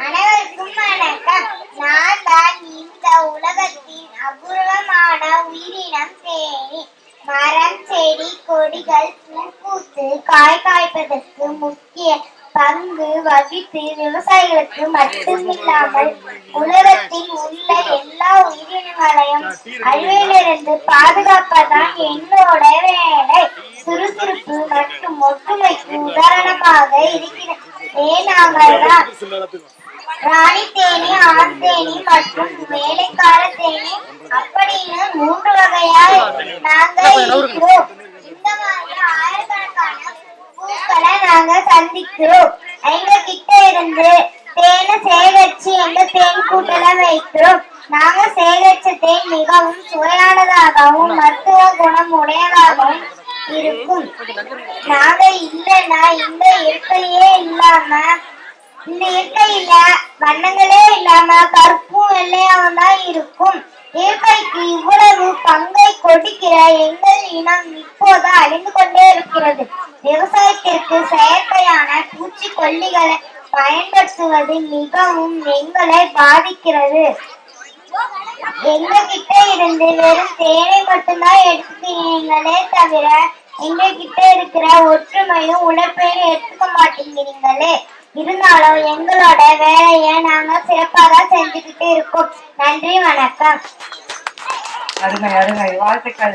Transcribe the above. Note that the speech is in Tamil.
அனைவருக்கும் வணக்கம். நான் தான் இந்த உலகத்தின் அபூர்வமான உயிரினம் தேனி. மரம், செடி, கொடிகள் பூ பூத்து காய் காய்ப்பதற்கு முக்கிய பங்கு வகித்து விவசாயிகளுக்கு மட்டுமில்லாமல் உலகத்தில் உள்ள எல்லா உயிரினங்களையும் அழிவிலிருந்து பாதுகாப்பதுதான் என்னோட வேலை. சுறுசுறுப்பு மற்றும் ஒற்றுமைக்கு உதாரணமாக இருக்கிற நாங்கள்தான் ராணி தேனி, ஆண் தேனி மற்றும் வேலைக்கார தேனி அப்படின்னு 3 வகையா நாங்க இருக்கிறோம். இந்த மாதிரி ஆயிரக்கணக்கான பூக்களை நாங்க சந்திக்கிறோம். எங்க கிட்ட இருந்து தேனை சேகரிச்சு எங்க தேன் கூட்டல வைக்கிறோம். நாங்க சேகரிச்ச தேன் மிகவும் சுவையானதாகவும் மருத்துவ குணம் உடையதாகவும் இருக்கும். நாங்க இல்லைன்னா இந்த இயற்கையே இல்லாம இந்த இயற்கையில வண்ணங்களே இல்லாம கருப்பும் வெள்ளையாவும் தான் இருக்கும். இயற்கைக்கு இவ்வளவு பங்கை கொடுக்கிற எங்கள் இனம் இப்போது அழிந்து கொண்டே இருக்கிறது. விவசாயத்திற்கு செயற்கையான பூச்சிக்கொல்லிகளை பயன்படுத்துவது மிகவும் எங்களை பாதிக்கிறது. எங்க கிட்ட இருந்து வெறும் தேனை மட்டும்தான் எடுத்துக்கிறீங்களே தவிர எங்க கிட்ட இருக்கிற ஒற்றுமையும் உழைப்பையும் எடுத்துக்க மாட்டேங்கிறீங்களே. இருந்தாலும் எங்களோட வேலையை நாங்க சிறப்பாக செஞ்சுக்கிட்டு இருக்கோம். நன்றி, வணக்கம். அருமை அருமை, வாழ்த்துக்கள்.